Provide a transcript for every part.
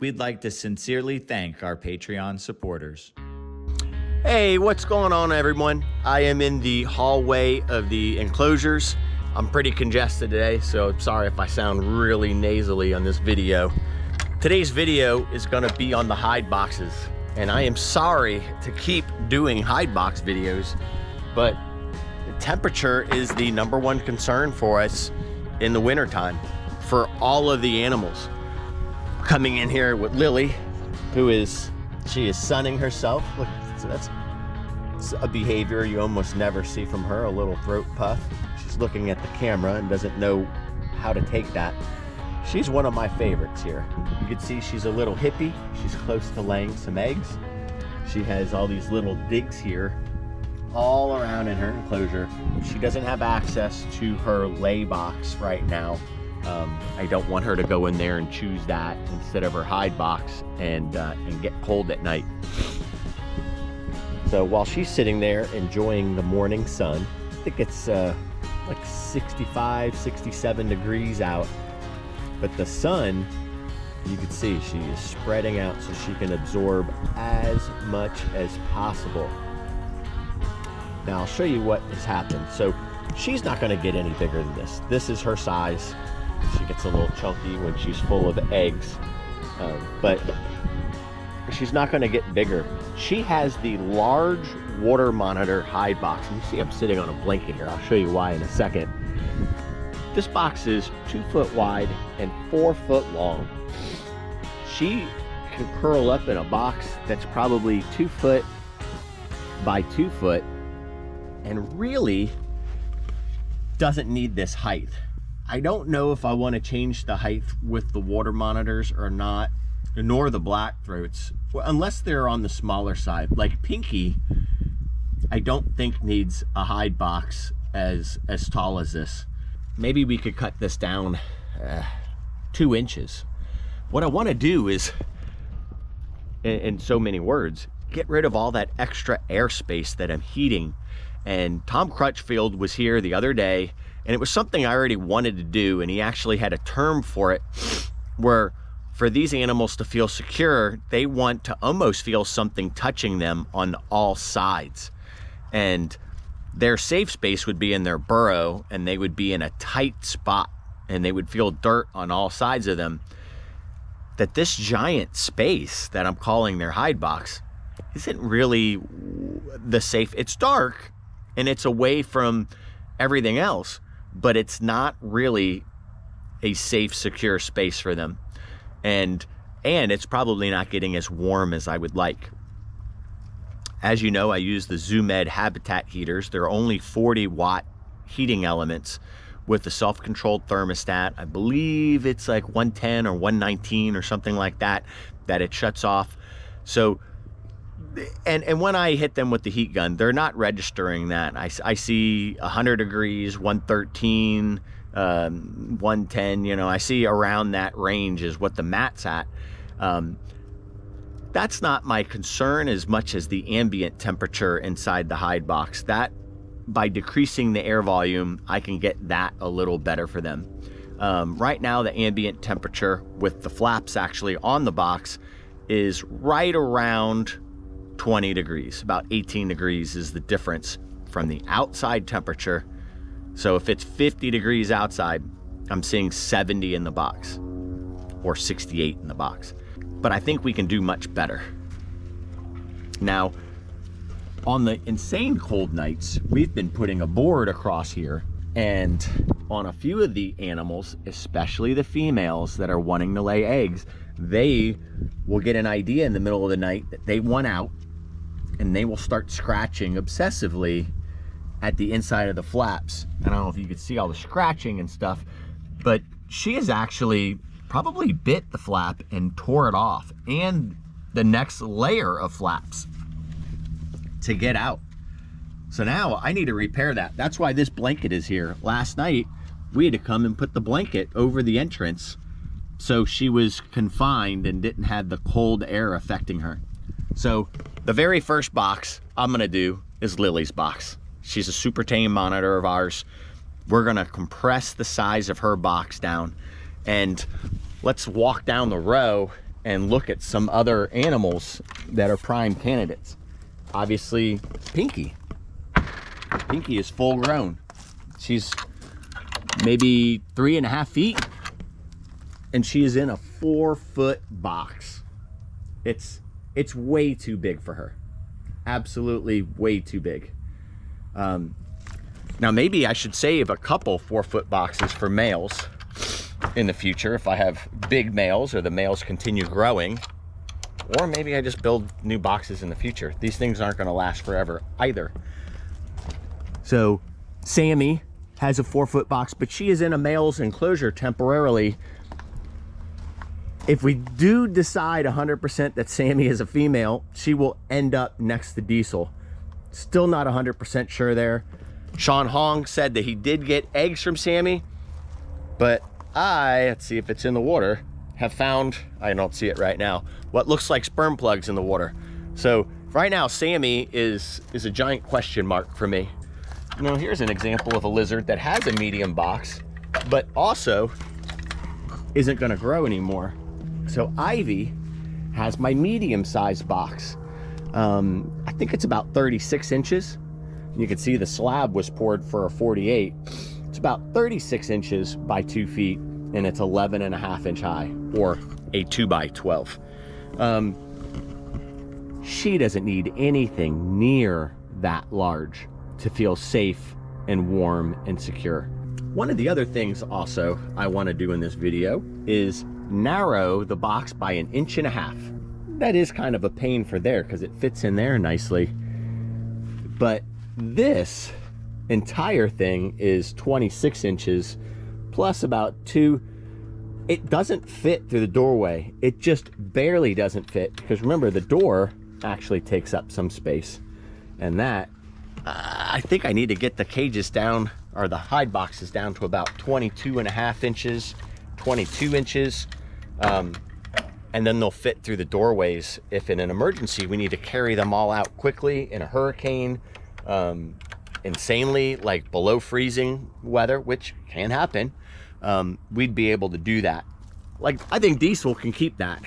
We'd like to sincerely thank our Patreon supporters. Hey, what's going on, everyone? I am in the hallway of the Enclosures. I'm pretty congested today, so sorry if I sound really nasally on this video. Today's video is gonna be on the hide boxes, and I am sorry to keep doing hide box videos, but the temperature is the #1 concern for us in the wintertime for all of the animals. Coming in here with Lily, she is sunning herself. Look, so that's a behavior you almost never see from her, a little throat puff. She's looking at the camera and doesn't know how to take that. She's one of my favorites here. You can see she's a little hippie. She's close to laying some eggs. She has all these little digs here all around in her enclosure. She doesn't have access to her lay box right now. I don't want her to go in there and choose that instead of her hide box and get cold at night. So while she's sitting there enjoying the morning sun, I think it's like 65, 67 degrees out, but the sun, you can see she is spreading out so she can absorb as much as possible. Now I'll show you what has happened. So she's not going to get any bigger than this. This is her size. She gets a little chunky when she's full of eggs, but she's not going to get bigger. She has the large water monitor hide box. You see I'm sitting on a blanket here. I'll show you why in a second. This box is 2 foot wide and 4 foot long. She can curl up in a box that's probably 2 foot by 2 foot and really doesn't need this height. I don't know if I want to change the height with the water monitors or not, nor the black throats, unless they're on the smaller side. Like Pinky, I don't think needs a hide box as tall as this. Maybe we could cut this down 2 inches. What I want to do is, in so many words, get rid of all that extra airspace that I'm heating. And Tom Crutchfield was here the other day, and it was something I already wanted to do, and he actually had a term for it, where for these animals to feel secure, they want to almost feel something touching them on all sides. And their safe space would be in their burrow, and they would be in a tight spot, and they would feel dirt on all sides of them. That this giant space that I'm calling their hide box isn't really the safe. It's dark, and it's away from everything else, but it's not really a safe, secure space for them. And it's probably not getting as warm as I would like. As you know, I use the ZooMed habitat heaters. They're only 40-watt heating elements with the self-controlled thermostat. I believe it's like 110 or 119 or something like that it shuts off. So, and when I hit them with the heat gun, they're not registering that. I see 100 degrees, 113, 110, you know, I see around that range is what the mat's at. That's not my concern as much as the ambient temperature inside the hide box. That, by decreasing the air volume, I can get that a little better for them. Right now, the ambient temperature with the flaps actually on the box is right around 20 degrees. About 18 degrees is the difference from the outside temperature. So if it's 50 degrees outside, I'm seeing 70 in the box or 68 in the box. But I think we can do much better. Now, on the insane cold nights, we've been putting a board across here, and on a few of the animals, especially the females that are wanting to lay eggs, they will get an idea in the middle of the night that they want out, and they will start scratching obsessively at the inside of the flaps. I don't know if you could see all the scratching and stuff, but she has actually probably bit the flap and tore it off, and the next layer of flaps to get out. So now I need to repair that. That's why this blanket is here. Last night, we had to come and put the blanket over the entrance so she was confined and didn't have the cold air affecting her. So the very first box I'm gonna do is Lily's box. She's a super tame monitor of ours. We're gonna compress the size of her box down, and let's walk down the row and look at some other animals that are prime candidates. Obviously, Pinky. Pinky is full grown. She's maybe 3.5 feet, and she is in a 4-foot box. It's way too big for her. Absolutely way too big. Now maybe I should save a couple 4-foot boxes for males in the future if I have big males or the males continue growing, or maybe I just build new boxes in the future. These things aren't going to last forever either. So Sammy has a 4-foot box, but she is in a male's enclosure temporarily. If we do decide 100% that Sammy is a female, she will end up next to Diesel. Still not 100% sure there. Sean Hong said that he did get eggs from Sammy, but let's see if it's in the water, have found, I don't see it right now, what looks like sperm plugs in the water. So right now, Sammy is a giant question mark for me. You know, here's an example of a lizard that has a medium box, but also isn't gonna grow anymore. So Ivy has my medium-sized box. I think it's about 36 inches. You can see the slab was poured for a 48. It's about 36 inches by 2 feet, and it's 11.5 inch high, or a 2x12. She doesn't need anything near that large to feel safe and warm and secure. One of the other things also I want to do in this video is narrow the box by 1.5 inches. That is kind of a pain for there because it fits in there nicely. But this entire thing is 26 inches plus about 2. It doesn't fit through the doorway. It just barely doesn't fit because remember, the door actually takes up some space. And that, I think I need to get the cages down, or the hide boxes down to about 22.5 inches, 22 inches. And then they'll fit through the doorways. If in an emergency, we need to carry them all out quickly in a hurricane, insanely, like below freezing weather, which can happen, we'd be able to do that. Like, I think Diesel can keep that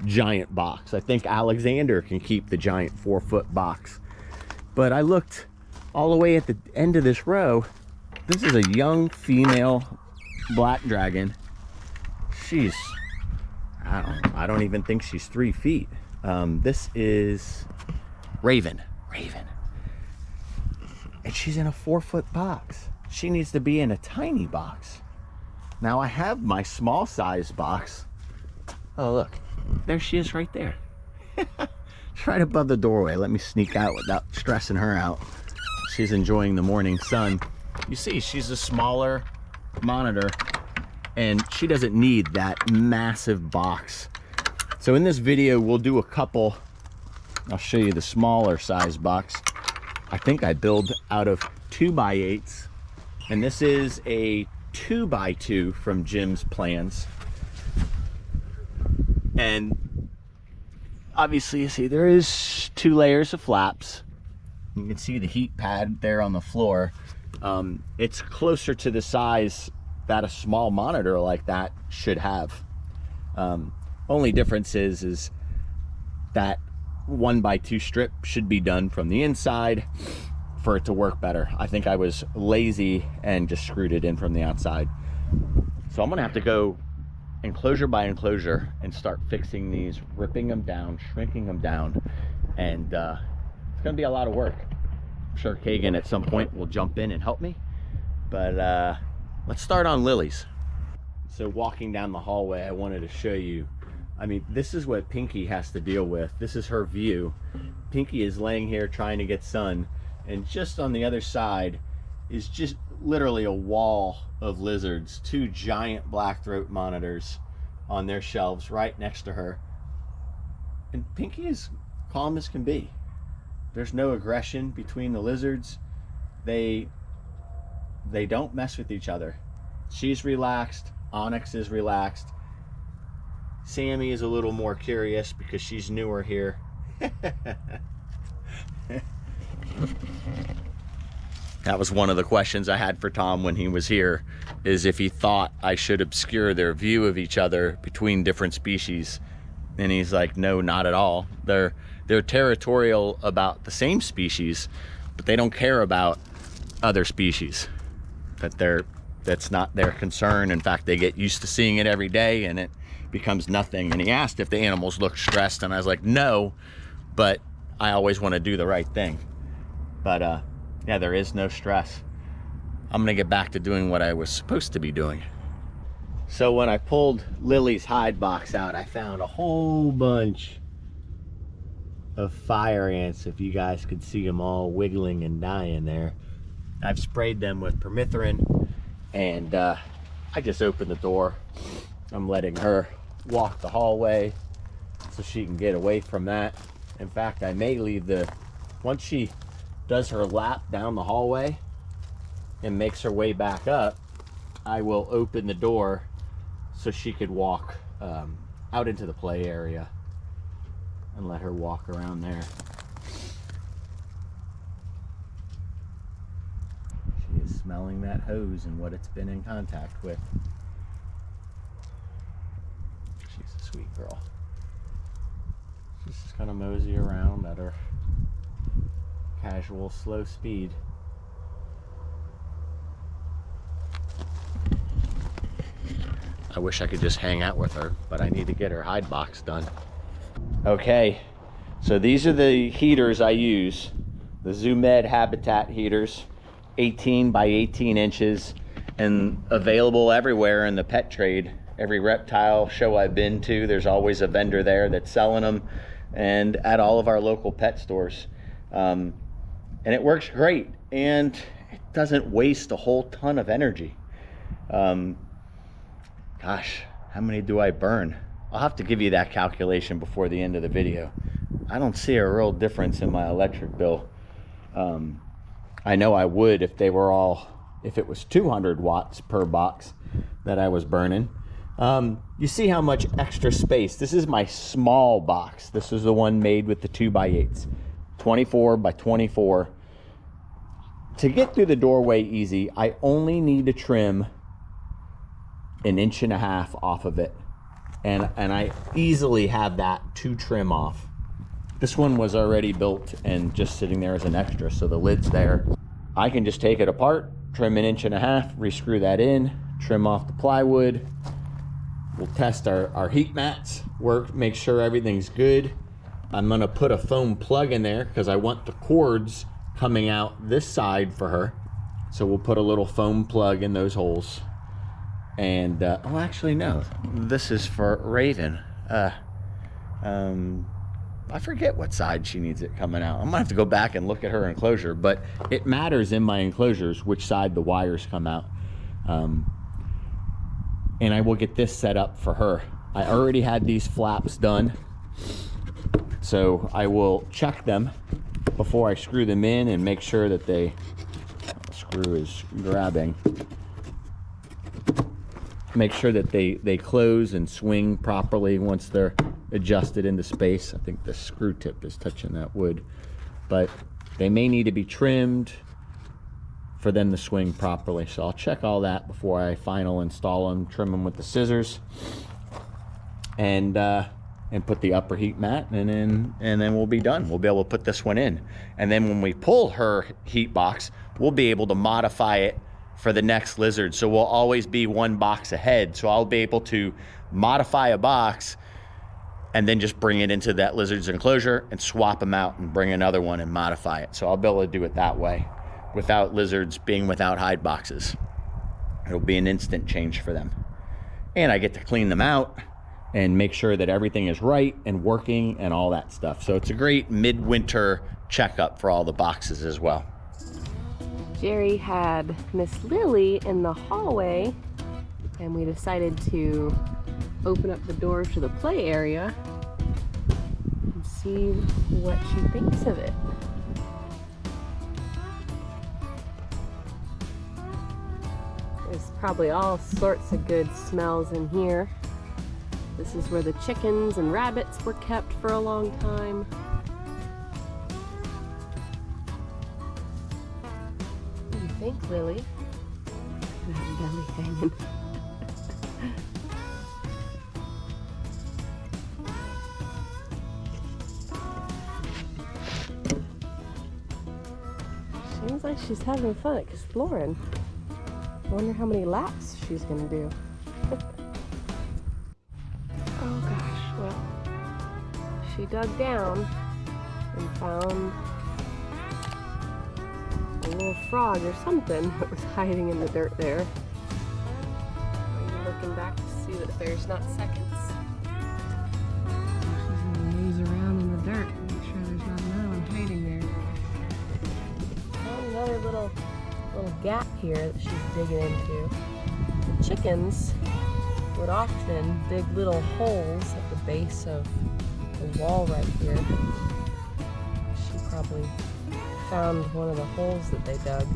giant box. I think Alexander can keep the giant 4-foot box. But I looked all the way at the end of this row. This is a young female black dragon. She's, I don't even think she's 3 feet. This is Raven. And she's in a 4-foot box. She needs to be in a tiny box. Now I have my small size box. Oh, look, there she is right there. It's right above the doorway. Let me sneak out without stressing her out. She's enjoying the morning sun. You see, she's a smaller monitor and she doesn't need that massive box. So in this video, we'll do a couple. I'll show you the smaller size box. I think I build out of 2x8s, and this is a 2x2 from Jim's Plans. And obviously, you see there is 2 layers of flaps. You can see the heat pad there on the floor. It's closer to the size that a small monitor like that should have. Only difference is that 1x2 strip should be done from the inside for it to work better. I think I was lazy and just screwed it in from the outside. So I'm gonna have to go enclosure by enclosure and start fixing these, ripping them down, shrinking them down, and it's gonna be a lot of work. I'm sure Kagan at some point will jump in and help me, but let's start on lilies. So walking down the hallway, I wanted to show you, I mean, this is what Pinky has to deal with. This is her view. Pinky is laying here trying to get sun, and just on the other side is just literally a wall of lizards, 2 giant black throat monitors on their shelves right next to her. And Pinky is calm as can be. There's no aggression between the lizards. They don't mess with each other. She's relaxed, Onyx is relaxed. Sammy is a little more curious because she's newer here. That was one of the questions I had for Tom when he was here, is if he thought I should obscure their view of each other between different species. And he's like, no, not at all. They're territorial about the same species, but they don't care about other species. That's not their concern. In fact, they get used to seeing it every day and it becomes nothing. And he asked if the animals looked stressed, and I was like, no, but I always want to do the right thing. But yeah, there is no stress. I'm gonna get back to doing what I was supposed to be doing. So when I pulled Lily's hide box out, I found a whole bunch of fire ants, if you guys could see them all wiggling and dying there. I've sprayed them with permethrin, and I just opened the door. I'm letting her walk the hallway so she can get away from that. In fact, I may leave once she does her lap down the hallway and makes her way back up, I will open the door so she could walk out into the play area and let her walk around there. She is smelling that hose and what it's been in contact with. She's a sweet girl. She's just gonna mosey around at her casual, slow speed. I wish I could just hang out with her, but I need to get her hide box done. Okay, so these are the heaters I use. The ZooMed Habitat heaters, 18 by 18 inches, and available everywhere in the pet trade. Every reptile show I've been to, there's always a vendor there that's selling them, and at all of our local pet stores. And it works great, and it doesn't waste a whole ton of energy. Gosh, how many do I burn? I'll have to give you that calculation before the end of the video. I don't see a real difference in my electric bill. I know I would if it was 200 watts per box that I was burning. You see how much extra space. This is my small box. This is the one made with the 2x8s, 24 by 24. To get through the doorway easy, I only need to trim 1.5 inches off of it, and I easily have that to trim off. This one was already built and just sitting there as an extra, so the lid's there. I can just take it apart, trim 1.5 inches, re-screw that in, trim off the plywood. We'll test our heat mats, make sure everything's good. I'm gonna put a foam plug in there because I want the cords coming out this side for her. So we'll put a little foam plug in those holes. And oh, actually no, this is for Raven. I forget what side she needs it coming out. I'm gonna have to go back and look at her enclosure, but it matters in my enclosures which side the wires come out. And I will get this set up for her. I already had these flaps done, so I will check them before I screw them in and make sure that the screw is grabbing. Make sure that they close and swing properly once they're adjusted into space. I think the screw tip is touching that wood, but they may need to be trimmed for them to swing properly. So I'll check all that before I final install them, trim them with the scissors, and put the upper heat mat, and then we'll be done. We'll be able to put this one in, and then when we pull her heat box, we'll be able to modify it for the next lizard. So we'll always be one box ahead. So I'll be able to modify a box and then just bring it into that lizard's enclosure and swap them out and bring another one and modify it. So I'll be able to do it that way without lizards being without hide boxes. It'll be an instant change for them. And I get to clean them out and make sure that everything is right and working and all that stuff. So it's a great midwinter checkup for all the boxes as well. Jerry had Miss Lily in the hallway, and we decided to open up the door to the play area and see what she thinks of it. There's probably all sorts of good smells in here. This is where the chickens and rabbits were kept for a long time. What do you think, Lily? That belly hanging. she's having fun exploring. I wonder how many laps she's gonna do. Oh gosh, well, she dug down and found a little frog or something that was hiding in the dirt there. Are you looking back to see that there's not seconds? She's gonna nose around in the dirt and make sure there's not another one hiding there. Oh, another little gap here that she's digging into. The chickens would often dig little holes at the base of the wall right here. She probably found one of the holes that they dug.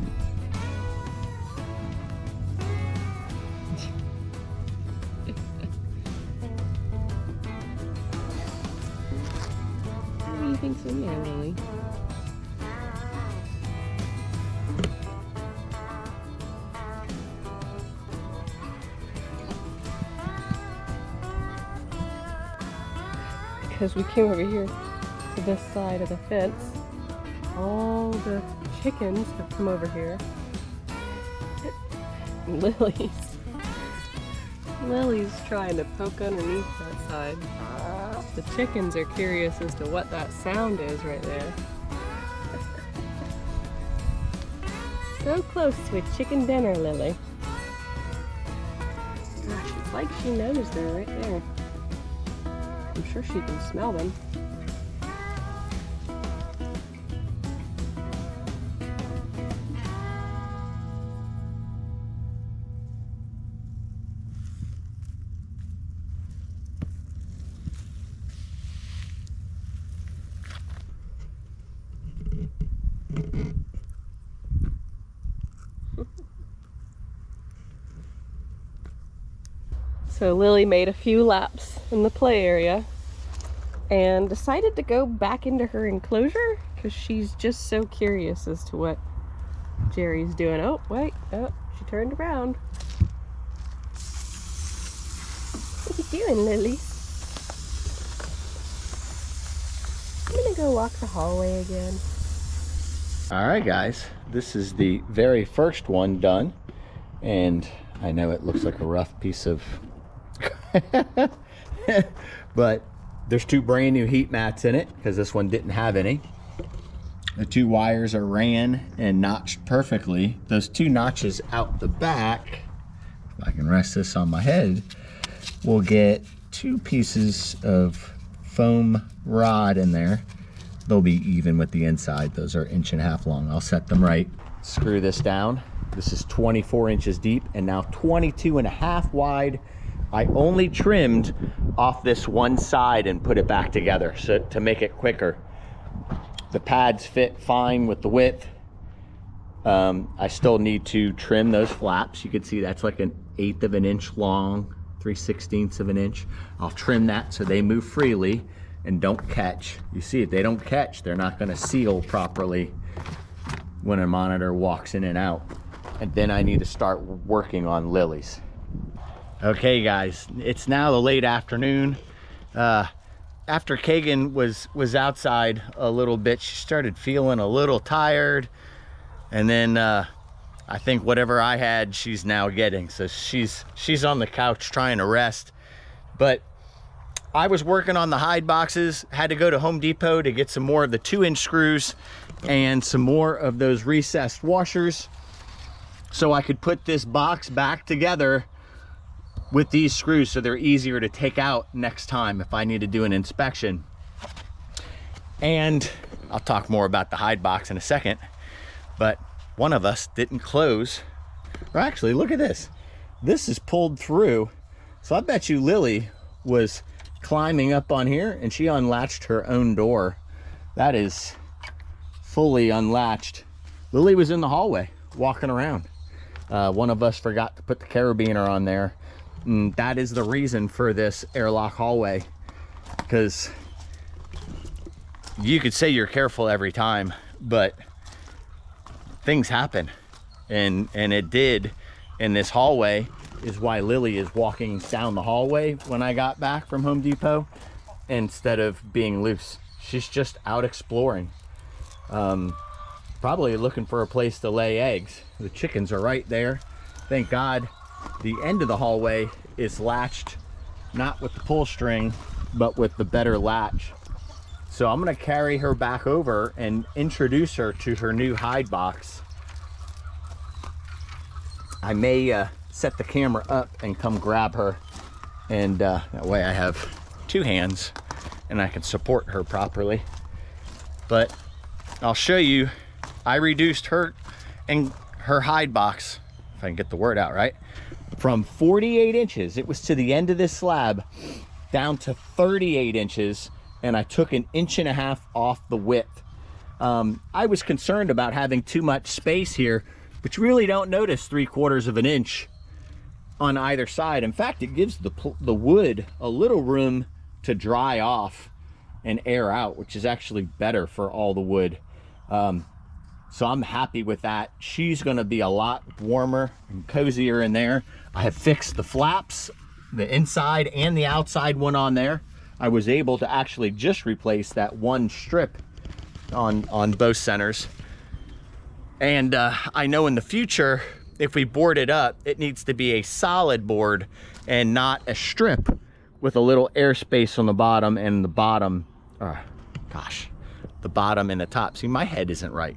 What do you think's in there, Lily? Because we came over here to this side of the fence, all the chickens have come over here. Lily's trying to poke underneath that side. The chickens are curious as to what that sound is right there. So close to a chicken dinner, Lily. Gosh, it's like she knows they're right there. I'm sure she can smell them. So Lily made a few laps in the play area and decided to go back into her enclosure because she's just so curious as to what Jerry's doing. Oh, wait, oh, she turned around. What are you doing, Lily? I'm gonna go walk the hallway again. All right, guys, this is the very first one done, and I know it looks like a rough piece of but there's two brand new heat mats in it because this one didn't have any. The two wires are ran and notched perfectly. Those two notches out the back, if I can rest this on my head, we'll get two pieces of foam rod in there. They'll be even with the inside. Those are 1.5 inches long. I'll set them right. Screw this down. This is 24 inches deep and now 22.5 wide. I only trimmed off this one side and put it back together so to make it quicker. The pads fit fine with the width. I still need to trim those flaps. You can see that's like 1/8 of an inch long, 3/16 of an inch. I'll trim that so they move freely and don't catch. You see, if they don't catch, they're not gonna seal properly when a monitor walks in and out. And then I need to start working on Lily's. Okay guys, it's now the late afternoon. After Kagan was outside a little bit, she started feeling a little tired. And then I think whatever I had, she's now getting. So she's on the couch trying to rest. But I was working on the hide boxes, had to go to Home Depot to get some more of the 2-inch screws and some more of those recessed washers so I could put this box back together with these screws so they're easier to take out next time if I need to do an inspection. And I'll talk more about the hide box in a second, but one of us didn't close, or actually look at this. This is pulled through. So I bet you Lily was climbing up on here and she unlatched her own door. That is fully unlatched. Lily was in the hallway walking around. One of us forgot to put the carabiner on there. And that is the reason for this airlock hallway, because you could say you're careful every time, but things happen, and it did in this hallway. Is why Lily is walking down the hallway when I got back from Home Depot instead of being loose. She's just out exploring. probably looking for a place to lay eggs. The chickens are right there. Thank God the end of the hallway is latched, not with the pull string, but with the better latch. So I'm gonna carry her back over and introduce her to her new hide box. I may set the camera up and come grab her, and that way I have two hands and I can support her properly. But I'll show you, I reduced her and her hide box, if I can get the word out right, from 48 inches, it was to the end of this slab, down to 38 inches, and I took 1.5 inches off the width. I was concerned about having too much space here, but you really don't notice 3/4 of an inch on either side. In fact, it gives the wood a little room to dry off and air out, which is actually better for all the wood. So I'm happy with that. She's gonna be a lot warmer and cozier in there. I have fixed the flaps, the inside and the outside one on there. I was able to actually just replace that one strip on both centers. And I know in the future, if we board it up, it needs to be a solid board and not a strip with a little airspace on the bottom and the bottom, the bottom and the top. See, my head isn't right.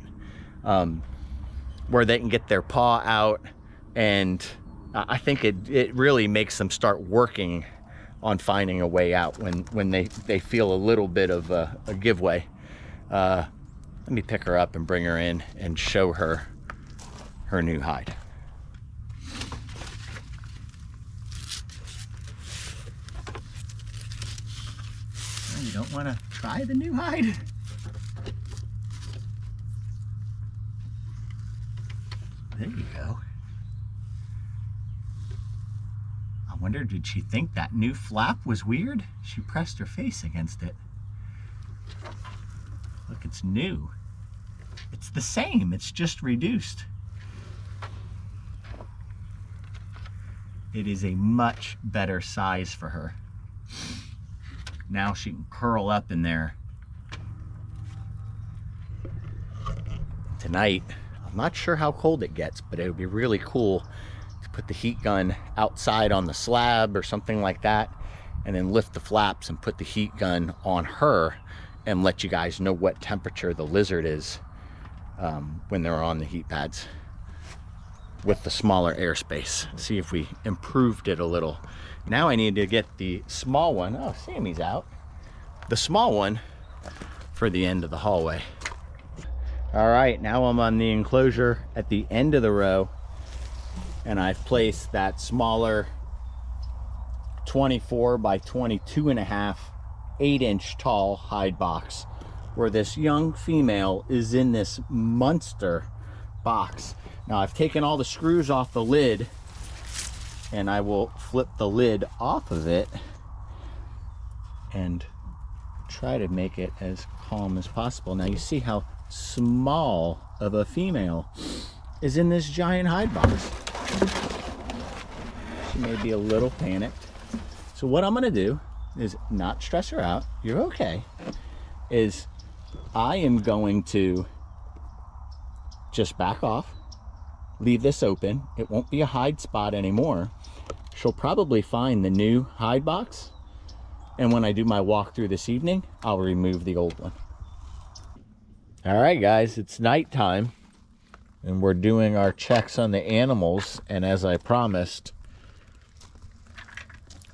Where they can get their paw out, and I think it really makes them start working on finding a way out when they feel a little bit of a giveaway. Let me pick her up and bring her in and show her her new hide. Oh, you don't want to try the new hide? There you go. I wonder, did she think that new flap was weird? She pressed her face against it. Look, it's new. It's the same, it's just reduced. It is a much better size for her. Now she can curl up in there. Tonight, I'm not sure how cold it gets, but it would be really cool to put the heat gun outside on the slab or something like that, and then lift the flaps and put the heat gun on her and let you guys know what temperature the lizard is when they're on the heat pads with the smaller airspace. See if we improved it a little. Now I need to get the small one. Oh, Sammy's out. The small one for the end of the hallway. All right, now I'm on the enclosure at the end of the row, and I've placed that smaller 24 by 22.5 8-inch tall hide box, where this young female is in this monster box. Now I've taken all the screws off the lid, and I will flip the lid off of it and try to make it as calm as possible. Now you see how small of a female is in this giant hide box. She may be a little panicked. So what I'm gonna do is not stress her out. You're okay. Is I am going to just back off, leave this open. It won't be a hide spot anymore. She'll probably find the new hide box, and when I do my walkthrough this evening, I'll remove the old one. All right, guys, it's nighttime, and we're doing our checks on the animals, and as I promised,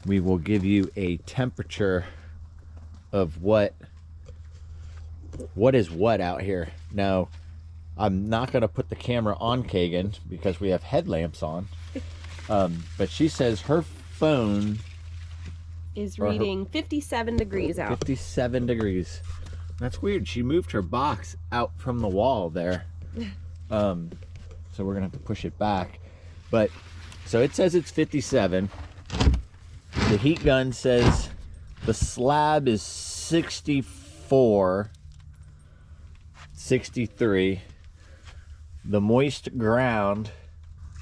we will give you a temperature of what is what out here. Now, I'm not going to put the camera on Kagan because we have headlamps on, but she says her phone is reading 57 degrees out. 57 degrees. That's weird. She moved her box out from the wall there. So we're going to have to push it back. But, so it says it's 57. The heat gun says the slab is 64, 63. The moist ground,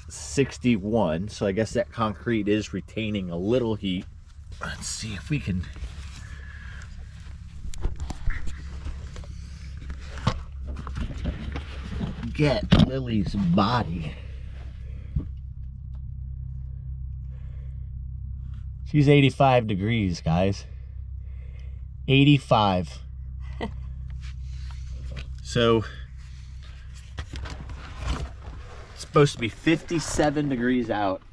61. So I guess that concrete is retaining a little heat. Let's see if we can... get Lily's body. She's 85 degrees, guys. 85. So, it's supposed to be 57 degrees out.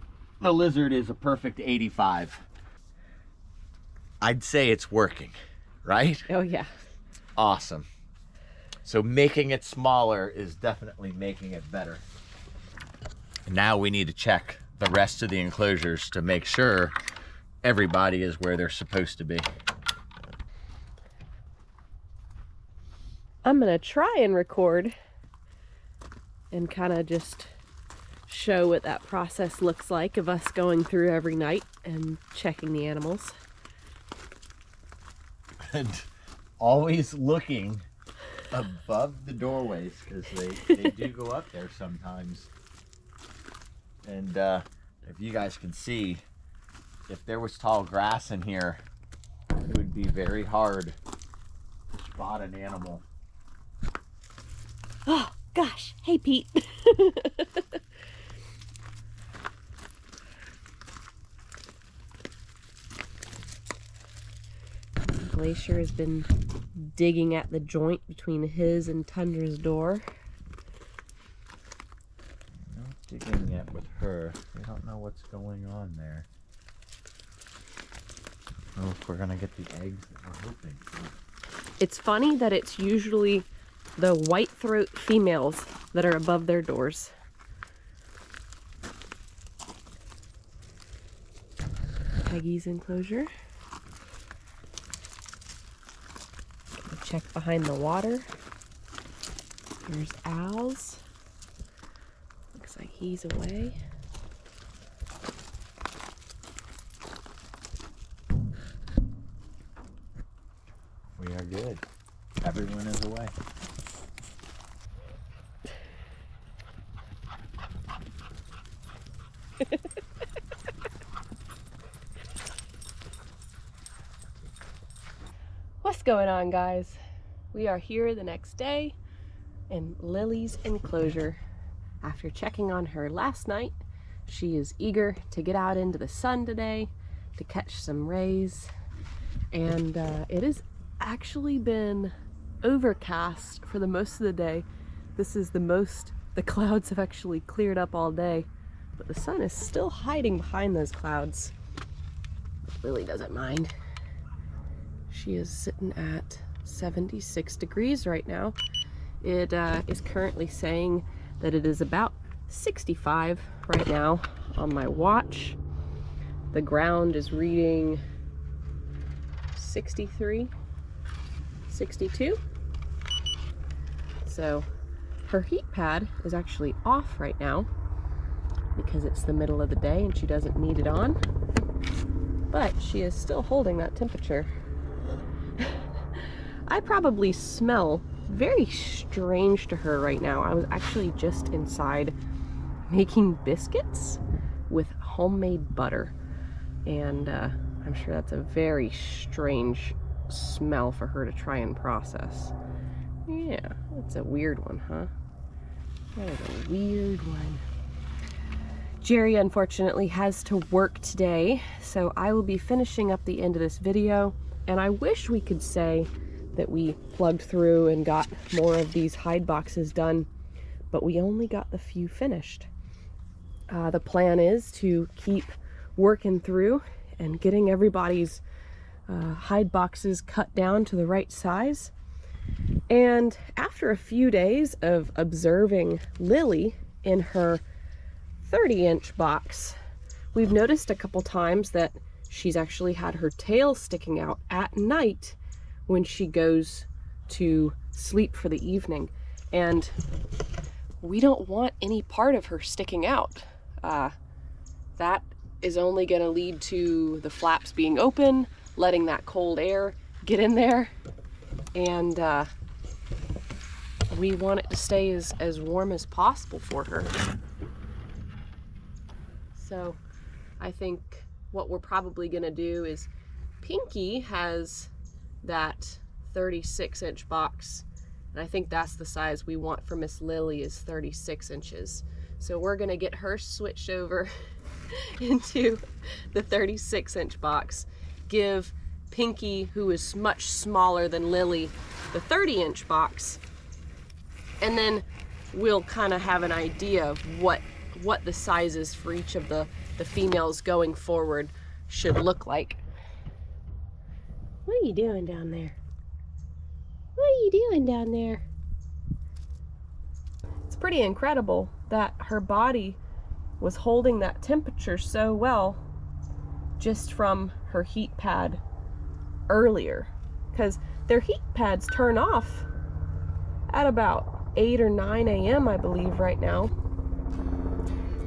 The lizard is a perfect 85. I'd say it's working, right? Oh yeah. Awesome. So making it smaller is definitely making it better. Now we need to check the rest of the enclosures to make sure everybody is where they're supposed to be. I'm gonna try and record and kind of just show what that process looks like of us going through every night and checking the animals. And always looking above the doorways, because they do go up there sometimes. And if you guys can see, if there was tall grass in here, it would be very hard to spot an animal. Oh gosh, hey Pete. Glacier has been digging at the joint between his and Tundra's door. Not digging yet with her. We don't know what's going on there. I don't know if we're gonna get the eggs that we're hoping for. It's funny that it's usually the white throat females that are above their doors. Peggy's enclosure. Check behind the water. There's Al's. Looks like he's away. We are good. Everyone is away. What's going on, guys? We are here the next day in Lily's enclosure. After checking on her last night, she is eager to get out into the sun today to catch some rays. And it has actually been overcast for the most of the day. This is the most the clouds have actually cleared up all day, but the sun is still hiding behind those clouds. Lily doesn't mind. She is sitting at 76 degrees right now. It is currently saying that it is about 65 right now on my watch. The ground is reading 63, 62. So her heat pad is actually off right now because it's the middle of the day and she doesn't need it on, but she is still holding that temperature. I probably smell very strange to her right now. I was actually just inside making biscuits with homemade butter, and I'm sure that's a very strange smell for her to try and process. Yeah, that's a weird one, huh? That is a weird one. Jerry unfortunately has to work today, so I will be finishing up the end of this video, and I wish we could say that we plugged through and got more of these hide boxes done, but we only got the few finished. The plan is to keep working through and getting everybody's hide boxes cut down to the right size. And after a few days of observing Lily in her 30-inch box, we've noticed a couple times that she's actually had her tail sticking out at night when she goes to sleep for the evening. And we don't want any part of her sticking out. That is only going to lead to the flaps being open, letting that cold air get in there, and we want it to stay as warm as possible for her. So I think what we're probably going to do is, Pinky has that 36-inch box And I think that's the size we want for Miss Lily, is 36 inches. So we're gonna get her switched over into the 36-inch box. Give Pinky, who is much smaller than Lily, the 30-inch box. And then we'll kind of have an idea of what the sizes for each of the females going forward should look like. What are you doing down there? What are you doing down there? It's pretty incredible that her body was holding that temperature so well just from her heat pad earlier, because their heat pads turn off at about 8 or 9 a.m. I believe right now,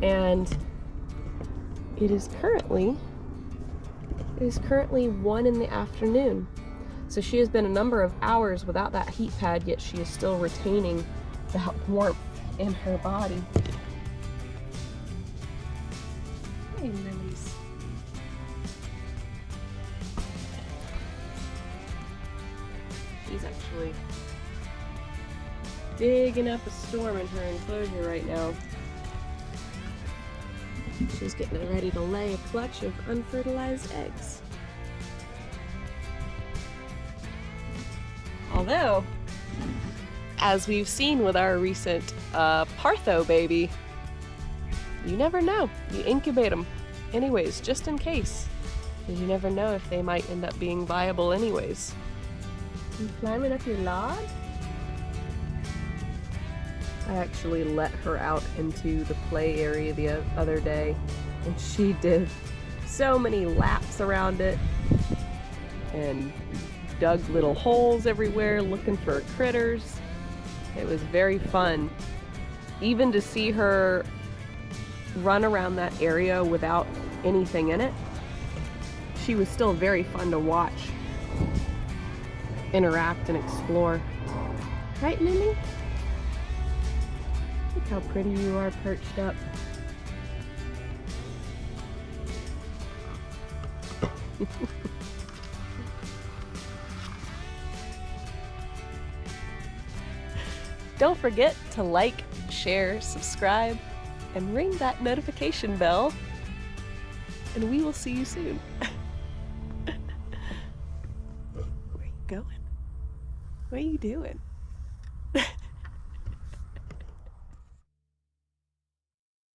and it is currently 1 in the afternoon. So she has been a number of hours without that heat pad, yet she is still retaining that warmth in her body. Hey, Lilies. She's actually digging up a storm in her enclosure right now. She's getting ready to lay a clutch of unfertilized eggs. Although, as we've seen with our recent Partho baby, you never know. You incubate them anyways, just in case. Because you never know if they might end up being viable anyways. You climbing up your log? I actually let her out into the play area the other day, and she did so many laps around it and dug little holes everywhere looking for critters. It was very fun. Even to see her run around that area without anything in it, she was still very fun to watch interact and explore. Right, Lily? Look how pretty you are perched up. Don't forget to like, share, subscribe, and ring that notification bell, and we will see you soon. Where are you going? What are you doing?